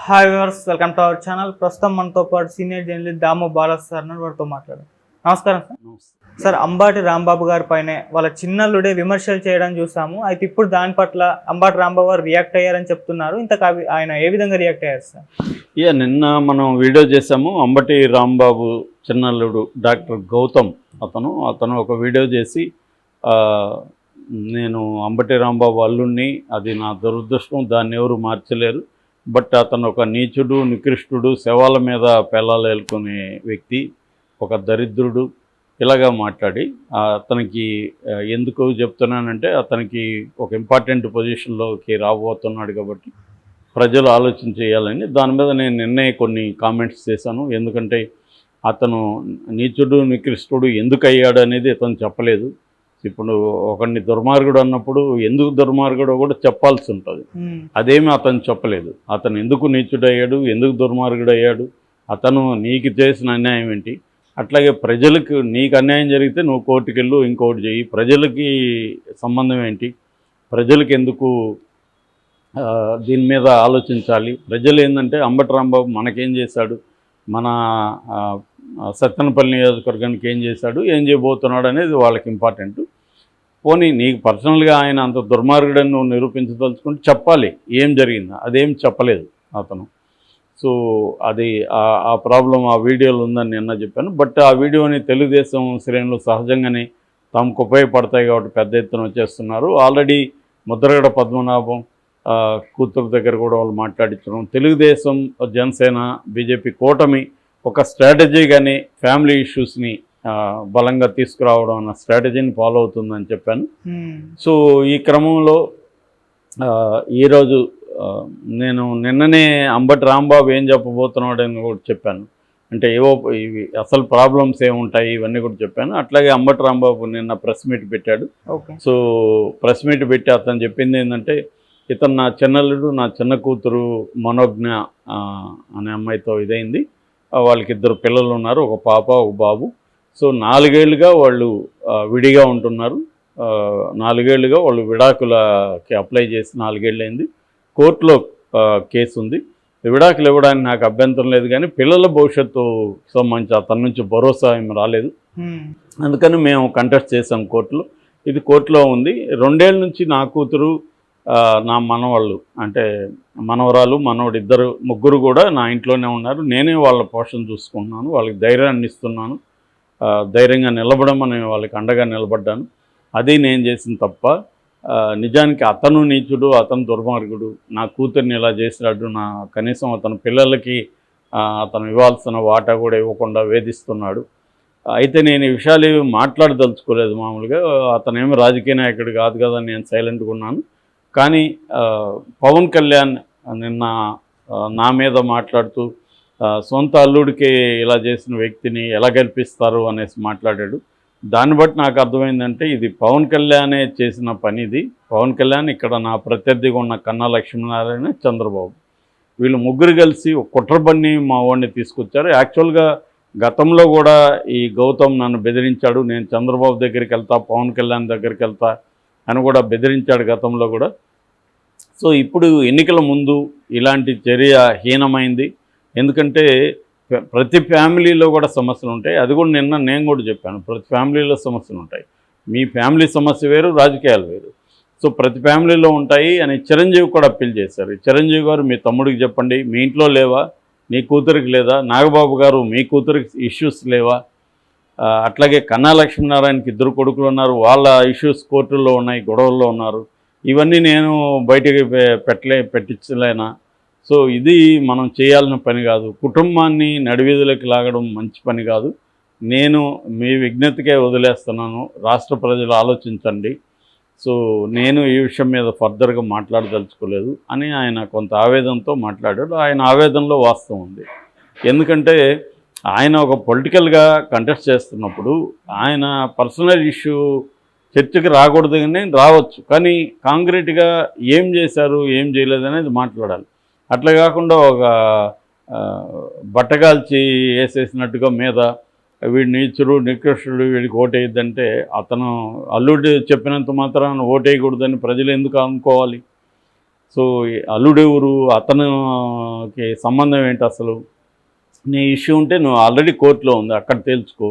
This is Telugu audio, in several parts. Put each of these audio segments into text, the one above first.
Hi viewers, welcome to our channel. ప్రస్తుతం మనతో పాటు సీనియర్ జర్నలిస్ట్ దాము బాలాస్ సార్ వారితో మాట్లాడారు. నమస్కారం సార్. సార్, అంబటి రాంబాబు గారి పైనే వాళ్ళ చిన్నల్లుడే విమర్శలు చేయడం చూసాము. అయితే ఇప్పుడు దాని పట్ల అంబటి రాంబాబు గారు రియాక్ట్ అయ్యారని చెప్తున్నారు. ఇంతకు ఆయన ఏ విధంగా రియాక్ట్ అయ్యారు సార్? నిన్న మనం వీడియో చేసాము. అంబటి రాంబాబు చిన్నల్లుడు డాక్టర్ గౌతమ్ అతను ఒక వీడియో చేసి నేను అంబటి రాంబాబు అల్లుడిని, అది నా దురదృష్టం, దాన్ని ఎవరు మార్చలేరు, బట్ అతను ఒక నీచుడు, నికృష్టుడు, శవాల మీద పెళ్ళాలు ఏలుకునే వ్యక్తి, ఒక దరిద్రుడు, ఇలాగా మాట్లాడి అతనికి ఎందుకు చెప్తున్నానంటే అతనికి ఒక ఇంపార్టెంట్ పొజిషన్లోకి రాబోతున్నాడు కాబట్టి ప్రజలు ఆలోచన చేయాలని దాని మీద నేను నిన్నే కొన్ని కామెంట్స్ చేశాను. ఎందుకంటే అతను నీచుడు, నికృష్టుడు ఎందుకు అయ్యాడు అనేది అతను చెప్పలేదు. ఇప్పుడు ఒకరిని దుర్మార్గుడు అన్నప్పుడు ఎందుకు దుర్మార్గుడో కూడా చెప్పాల్సి ఉంటుంది. అదేమి అతను చెప్పలేదు. అతను ఎందుకు నీచుడయ్యాడు, ఎందుకు దుర్మార్గుడు అయ్యాడు, అతను నీకు చేసిన అన్యాయం ఏంటి, అట్లాగే ప్రజలకు నీకు అన్యాయం జరిగితే నువ్వు కోర్టుకు వెళ్ళు, ఇంకోటి చెయ్యి, ప్రజలకి సంబంధం ఏంటి, ప్రజలకు ఎందుకు దీని మీద ఆలోచించాలి, ప్రజలు ఏంటంటే అంబటి రాంబాబు మనకేం చేశాడు, మన సత్తెనపల్లి నియోజకవర్గానికి ఏం చేశాడు, ఏం చేయబోతున్నాడు అనేది వాళ్ళకి ఇంపార్టెంట్. పోనీ నీకు పర్సనల్గా ఆయన అంత దుర్మార్గుడని నువ్వు నిరూపించదలుచుకుంటే చెప్పాలి ఏం జరిగింది. అదేం చెప్పలేదు అతను. సో అది ఆ ప్రాబ్లం ఆ వీడియోలో ఉందని నిన్న చెప్పాను. బట్ ఆ వీడియోని తెలుగుదేశం శ్రేణులు సహజంగానే తమకు ఉపయోగపడతాయి కాబట్టి పెద్ద ఎత్తున వచ్చేస్తున్నారు. ఆల్రెడీ ముద్రగడ పద్మనాభం కూతురు దగ్గర కూడా వాళ్ళు మాట్లాడించడం, తెలుగుదేశం, జనసేన, బీజేపీ కూటమి ఒక స్ట్రాటజీగానే ఫ్యామిలీ ఇష్యూస్ని బలంగా తీసుకురావడం అన్న స్ట్రాటజీని ఫాలో అవుతుందని చెప్పాను. సో ఈ క్రమంలో ఈరోజు నేను నిన్ననే అంబటి రాంబాబు ఏం చెప్పబోతున్నాడని కూడా చెప్పాను. అంటే ఏవో ఇవి అసలు ప్రాబ్లమ్స్ ఏముంటాయి ఇవన్నీ కూడా చెప్పాను. అట్లాగే అంబటి రాంబాబు నిన్న ప్రెస్ మీట్ పెట్టాడు. సో ప్రెస్ మీట్ పెట్టి అతను చెప్పింది ఏంటంటే, ఇతను నా చిన్నల్లుడు, నా చిన్న కూతురు మనోజ్ఞ అనే అమ్మాయితో ఇదైంది. వాళ్ళకి 2 పిల్లలు ఉన్నారు, ఒక పాప, ఒక బాబు. సో 4 ఏళ్ళుగా వాళ్ళు విడిగా ఉంటున్నారు. 4 ఏళ్ళుగా వాళ్ళు విడాకులకి అప్లై చేసి 4 ఏళ్ళు అయింది. కోర్టులో కేసు ఉంది. విడాకులు ఇవ్వడానికి నాకు అభ్యంతరం లేదు, కానీ పిల్లల భవిష్యత్తు సంబంధించి అతని నుంచి భరోసా ఏమి రాలేదు. అందుకని మేము కంటెస్ట్ చేసాం కోర్టులో. ఇది కోర్టులో ఉంది. 2 ఏళ్ళ నుంచి నా కూతురు, నా మనవాళ్ళు అంటే మనవరాలు, మనవడు, ముగ్గురు కూడా నా ఇంట్లోనే ఉన్నారు. నేనే వాళ్ళ పోషణ చూసుకుంటున్నాను, వాళ్ళకి ధైర్యాన్ని ఇస్తున్నాను, ధైర్యంగా నిలబడమని వాళ్ళకి అండగా నిలబడ్డాను. అది నేను చేసిన తప్ప. నిజానికి అతను నీచుడు, అతను దుర్మార్గుడు, నా కూతుర్ని ఇలా చేసినాడు, కనీసం అతని పిల్లలకి అతను ఇవ్వాల్సిన వాటా కూడా ఇవ్వకుండా వేధిస్తున్నాడు. అయితే నేను ఈ విషయాలు ఏవి మాట్లాడదలుచుకోలేదు. మామూలుగా అతనేమి రాజకీయ నాయకుడు కాదు కదా, నేను సైలెంట్గా ఉన్నాను. కానీ పవన్ కళ్యాణ్ నిన్న నా మీద మాట్లాడుతూ సొంత అల్లుడికి ఇలా చేసిన వ్యక్తిని ఎలా గెలిపిస్తారు అనేసి మాట్లాడాడు. దాన్ని బట్టి నాకు అర్థమైందంటే ఇది పవన్ కళ్యాణే చేసిన పని. ఇది పవన్ కళ్యాణ్, ఇక్కడ నా ప్రత్యర్థిగా ఉన్న కన్నా లక్ష్మీనారాయణ, చంద్రబాబు, వీళ్ళు ముగ్గురు కలిసి ఒక కుట్రబన్ని మా వాడిని తీసుకొచ్చారు. యాక్చువల్గా గతంలో కూడా ఈ గౌతమ్ నన్ను బెదిరించాడు, నేను చంద్రబాబు దగ్గరికి వెళ్తా, పవన్ కళ్యాణ్ దగ్గరికి వెళ్తా అని కూడా బెదిరించాడు గతంలో కూడా. సో ఇప్పుడు ఎన్నికల ముందు ఇలాంటి చర్య హీనమైంది. ఎందుకంటే ప్రతి ఫ్యామిలీలో కూడా సమస్యలు ఉంటాయి. అది కూడా నిన్న నేను కూడా చెప్పాను, ప్రతి ఫ్యామిలీలో సమస్యలు ఉంటాయి. మీ ఫ్యామిలీ సమస్య వేరు, రాజకీయాలు వేరు. సో ప్రతి ఫ్యామిలీలో ఉంటాయి అని చిరంజీవి కూడా అప్పీల్ చేశారు. చిరంజీవి గారు మీ తమ్ముడికి చెప్పండి, మీ ఇంట్లో లేవా, మీ కూతురికి లేదా, నాగబాబు గారు మీ కూతురికి ఇష్యూస్ లేవా, అట్లాగే కన్నా లక్ష్మీనారాయణకి 2 కొడుకులు ఉన్నారు, వాళ్ళ ఇష్యూస్ కోర్టుల్లో ఉన్నాయి, గొడవల్లో ఉన్నారు, ఇవన్నీ నేను బయటికి పెట్టించలేనా? సో ఇది మనం చేయాల్సిన పని కాదు. కుటుంబాన్ని నడివీధులకు లాగడం మంచి పని కాదు. నేను మీ విజ్ఞతకే వదిలేస్తున్నాను, రాష్ట్ర ప్రజలు ఆలోచించండి. సో నేను ఈ విషయం మీద ఫర్దర్గా మాట్లాడదలుచుకోలేదు అని ఆయన కొంత ఆవేదనతో మాట్లాడాడు. ఆయన ఆవేదనలో వాస్తవం ఉంది. ఎందుకంటే ఆయన ఒక పొలిటికల్గా కంటెస్ట్ చేస్తున్నప్పుడు ఆయన పర్సనల్ ఇష్యూ చర్చకి రాకూడదు, కానీ రావచ్చు, కానీ కాంక్రీట్గా ఏం చేశారు, ఏం చేయలేదు అనేది మాట్లాడాలి. అట్లా కాకుండా ఒక బట్టగాల్చి వేసేసినట్టుగా మీద వీడి నీచుడు, నికృష్టుడు, వీడికి ఓటేయద్దంటే అతను అల్లుడు చెప్పినంత మాత్రాన ఓటేయకూడదని ప్రజలు ఎందుకు అనుకోవాలి? సో అల్లుడెవరు, అతనికి సంబంధం ఏంటి అసలు, నీ ఇష్యూ ఉంటే నువ్వు ఆల్రెడీ కోర్టులో ఉంది, అక్కడ తేల్చుకో.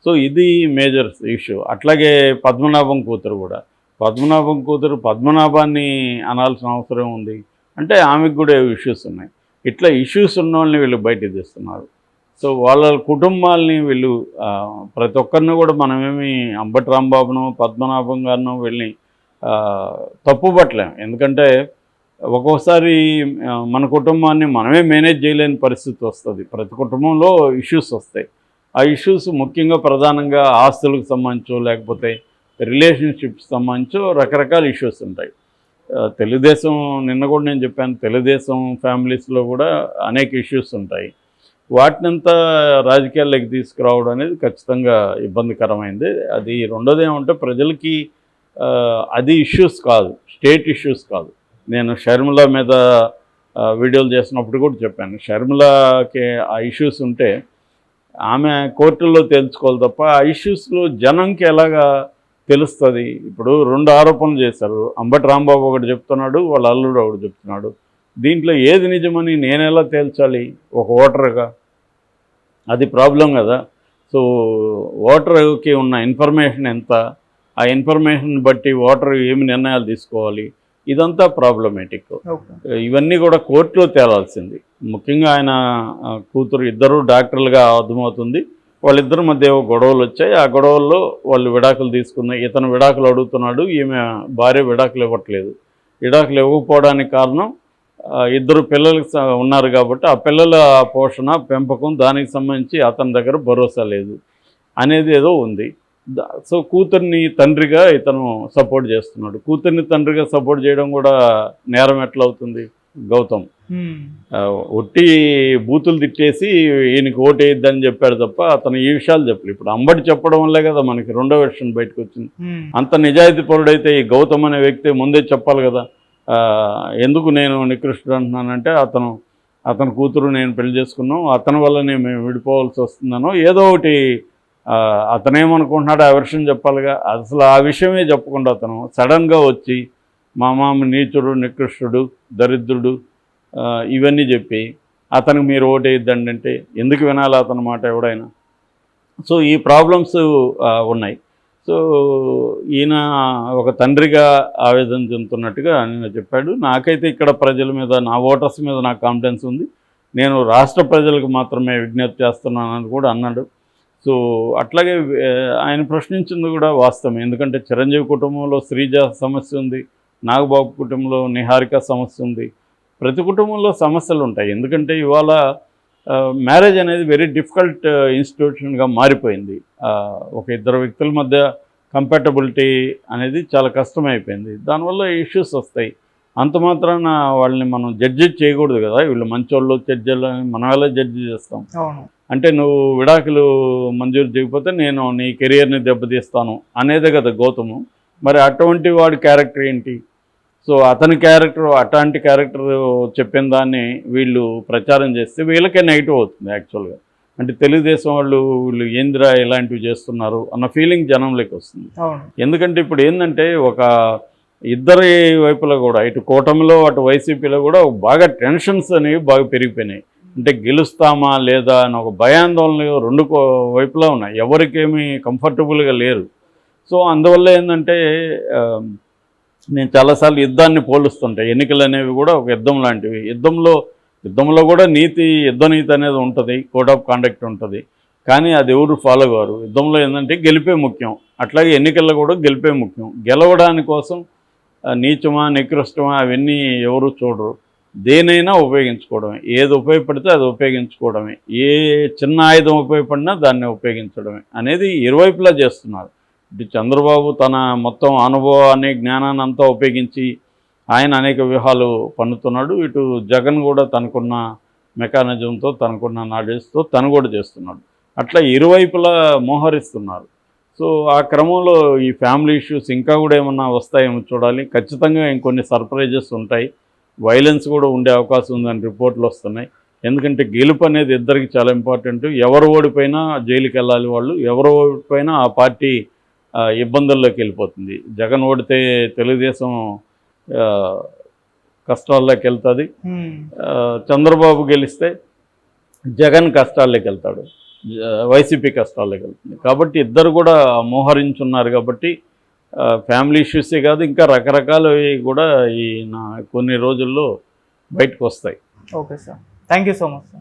సో ఇది మేజర్ ఇష్యూ. అట్లాగే పద్మనాభం కూతురు కూడా, పద్మనాభం కూతురు పద్మనాభాన్ని అనాల్సిన అవసరం ఉంది అంటే ఆమెకు కూడా ఇష్యూస్ ఉన్నాయి. ఇట్లా ఇష్యూస్ ఉన్న వాళ్ళని వీళ్ళు బయటకు తీస్తున్నారు. సో వాళ్ళ కుటుంబాలని వీళ్ళు ప్రతి ఒక్కరిని కూడా మనమేమి అంబటి రాంబాబును పద్మనాభం గారిను వీళ్ళని తప్పుపట్టలేం. ఎందుకంటే ఒక్కోసారి మన కుటుంబాన్ని మనమే మేనేజ్ చేయలేని పరిస్థితి వస్తుంది. ప్రతి కుటుంబంలో ఇష్యూస్ వస్తాయి. ఆ ఇష్యూస్ ముఖ్యంగా ప్రధానంగా ఆస్తులకు సంబంధించో లేకపోతే రిలేషన్షిప్స్ సంబంధించో రకరకాల ఇష్యూస్ ఉంటాయి. తెలుగుదేశం నిన్న కూడా నేను చెప్పాను, తెలుగుదేశం ఫ్యామిలీస్లో కూడా అనేక ఇష్యూస్ ఉంటాయి. వాటినంతా రాజకీయాల్లోకి తీసుకురావడం అనేది ఖచ్చితంగా ఇబ్బందికరమైంది. అది రెండోది ఏమంటే ప్రజలకి అది ఇష్యూస్ కాదు, స్టేట్ ఇష్యూస్ కాదు. నేను షర్మిల మీద వీడియోలు చేసినప్పుడు కూడా చెప్పాను, షర్మిలకి ఆ ఇష్యూస్ ఉంటే ఆమె కోర్టుల్లో తేల్చుకోవాలి తప్ప ఆ ఇష్యూస్లో జనంకి ఎలాగా తెలుస్తుంది. ఇప్పుడు 2 ఆరోపణలు చేశారు, అంబటి రాంబాబు ఒకటి చెప్తున్నాడు, వాళ్ళ అల్లుడు ఒకటి చెప్తున్నాడు. దీంట్లో ఏది నిజమని నేను ఎలా తేల్చాలి ఒక ఓటర్గా? అది ప్రాబ్లం కదా. సో ఓటర్కి ఉన్న ఇన్ఫర్మేషన్ ఎంత, ఆ ఇన్ఫర్మేషన్ బట్టి ఓటర్ ఏమి నిర్ణయాలు తీసుకోవాలి, ఇదంతా ప్రాబ్లమేటిక్. ఇవన్నీ కూడా కోర్టులో తేలాల్సింది. ముఖ్యంగా ఆయన కూతురు ఇద్దరు డాక్టర్లుగా అర్థమవుతుంది. వాళ్ళిద్దరి మధ్య గొడవలు వచ్చాయి. ఆ గొడవల్లో వాళ్ళు విడాకులు తీసుకున్నారు. ఇతను విడాకులు అడుగుతున్నాడు, ఈమె భార్య విడాకులు ఇవ్వట్లేదు. విడాకులు ఇవ్వకపోవడానికి కారణం ఇద్దరు పిల్లలు ఉన్నారు కాబట్టి ఆ పిల్లల పోషణ పెంపకం దానికి సంబంధించి అతని దగ్గర భరోసా లేదు అనేది ఏదో ఉంది. సో కూతుర్ని తండ్రిగా ఇతను సపోర్ట్ చేస్తున్నాడు. కూతుర్ని తండ్రిగా సపోర్ట్ చేయడం కూడా నేరం ఎట్లా అవుతుంది? గౌతమ్ ఒట్టి బూతులు తిట్టేసి ఈయనకి ఓటేయద్దని చెప్పాడు తప్ప అతను ఈ విషయాలు చెప్పలేదు. ఇప్పుడు అంబటి చెప్పడం వల్లే కదా మనకి రెండో వెర్షన్ బయటకు వచ్చింది. అంత నిజాయితీ పరుడైతే ఈ గౌతమ్ అనే వ్యక్తి ముందే చెప్పాలి కదా. ఎందుకు నేను నికృష్టుడు అంటున్నానంటే అతని కూతురు నేను పెళ్లి చేసుకున్నాం, అతని వల్లనే మేము విడిపోవాల్సి వస్తుందనో ఏదో ఒకటి అతనేమనుకుంటున్నాడు ఆ వెర్షన్ చెప్పాలిగా. అసలు ఆ విషయమే చెప్పకుండా అతను సడన్గా వచ్చి మా మామ నీచుడు, నికృష్టుడు, దరిద్రుడు ఇవన్నీ చెప్పి అతనికి మీరు ఓటేయద్దండి అంటే ఎందుకు వినాలి అతని మాట ఎవడైనా? సో ఈ ప్రాబ్లమ్స్ ఉన్నాయి. సో ఈయన ఒక తండ్రిగా ఆవేదన చెందుతున్నట్టుగా ఆయన చెప్పాడు. నాకైతే ఇక్కడ ప్రజల మీద, నా ఓటర్స్ మీద నాకు కాన్ఫిడెన్స్ ఉంది. నేను రాష్ట్ర ప్రజలకు మాత్రమే విజ్ఞప్తి చేస్తున్నానని కూడా అన్నాడు. సో అట్లాగే ఆయన ప్రశ్నించింది కూడా వాస్తవం. ఎందుకంటే చిరంజీవి కుటుంబంలో శ్రీజ సమస్య ఉంది, నాగబాబు కుటుంబంలో నిహారిక సమస్య ఉంది. ప్రతి కుటుంబంలో సమస్యలు ఉంటాయి. ఎందుకంటే ఇవాళ మ్యారేజ్ అనేది వెరీ డిఫికల్ట్ ఇన్స్టిట్యూషన్గా మారిపోయింది. ఒక ఇద్దరు వ్యక్తుల మధ్య కంపాటబిలిటీ అనేది చాలా కష్టమైపోయింది. దానివల్ల ఇష్యూస్ వస్తాయి. అంత మాత్రాన వాళ్ళని మనం జడ్జి చేయకూడదు కదా. వీళ్ళు మంచోళ్ళు చెడ్జోళ్ళు మనం ఎలా జడ్జి చేస్తాం? అంటే నువ్వు విడాకులు మంజూరు చేయకపోతే నేను నీ కెరియర్ని దెబ్బతీస్తాను అనేదే కదా గౌతము. మరి అటువంటి వాడి క్యారెక్టర్ ఏంటి? సో అతని క్యారెక్టర్, అట్లాంటి క్యారెక్టర్ చెప్పిన దాన్ని వీళ్ళు ప్రచారం చేస్తే వీళ్ళకే నెగిటివ్ అవుతుంది యాక్చువల్గా. అంటే తెలుగుదేశం వీళ్ళు ఏందిరా ఇలాంటివి చేస్తున్నారు అన్న ఫీలింగ్ జనంలోకి వస్తుంది. ఎందుకంటే ఇప్పుడు ఏంటంటే ఒక ఇద్దరి వైపులో కూడా, ఇటు కూటమిలో అటు వైసీపీలో కూడా బాగా టెన్షన్స్ అనేవి బాగా పెరిగిపోయినాయి. అంటే గెలుస్తామా లేదా అని ఒక భయాందోళనలు రెండు వైపులా ఉన్నాయి. ఎవరికేమీ కంఫర్టబుల్గా లేరు. సో అందువల్ల ఏంటంటే నేను చాలాసార్లు యుద్ధాన్ని పోలుస్తుంటాయి. ఎన్నికలు అనేవి కూడా ఒక యుద్ధం లాంటివి. యుద్ధంలో కూడా యుద్ధ నీతి అనేది ఉంటుంది, కోడ్ ఆఫ్ కాండక్ట్ ఉంటుంది. కానీ అది ఎవరు ఫాలో కారు. యుద్ధంలో ఏంటంటే గెలిపే ముఖ్యం. అట్లాగే ఎన్నికల్లో కూడా గెలిపే ముఖ్యం. గెలవడాని కోసం నీచమా నికృష్టమా అవన్నీ ఎవరు చూడరు. దేనైనా ఉపయోగించుకోవడమే, ఏది ఉపయోగపడితే అది ఉపయోగించుకోవడమే, ఏ చిన్న ఆయుధం ఉపయోగపడినా దాన్ని ఉపయోగించడమే అనేది ఇరువైపులా చేస్తున్నారు. ఇటు చంద్రబాబు తన మొత్తం అనుభవాన్ని, జ్ఞానాన్ని అంతా ఉపయోగించి ఆయన అనేక వ్యూహాలు పన్నుతున్నాడు. ఇటు జగన్ కూడా తనకున్న మెకానిజంతో, తనకున్న నాలెడ్జ్తో తను కూడా చేస్తున్నాడు. అట్లా ఇరువైపులా మోహరిస్తున్నారు. సో ఆ క్రమంలో ఈ ఫ్యామిలీ ఇష్యూస్ ఇంకా కూడా ఏమన్నా వస్తాయేమో చూడాలి. ఖచ్చితంగా ఇంకొన్ని సర్ప్రైజెస్ ఉంటాయి. వైలెన్స్ కూడా ఉండే అవకాశం ఉందని రిపోర్ట్లు వస్తున్నాయి. ఎందుకంటే గెలుపు అనేది ఇద్దరికి చాలా ఇంపార్టెంట్. ఎవరు ఓడిపోయినా జైలుకి వెళ్ళాలి వాళ్ళు, ఎవరు ఓడిపోయినా ఆ పార్టీ ఇబ్బందుల్లోకి వెళ్ళిపోతుంది. జగన్ ఓడితే తెలుగుదేశం కష్టాల్లోకి వెళ్తుంది. ఉమ్, చంద్రబాబు గెలిస్తే జగన్ కష్టాల్లోకి వెళ్తాడు, వైసీపీ కష్టాల్లోకి వెళ్తుంది. కాబట్టి ఇద్దరు కూడా మోహరించున్నారు. కాబట్టి ఫ్యామిలీ ఇష్యూసే కాదు, ఇంకా రకరకాలవి కూడా ఈ కొన్ని రోజుల్లో బయటకు వస్తాయి. Okay sir, thank you so much sir.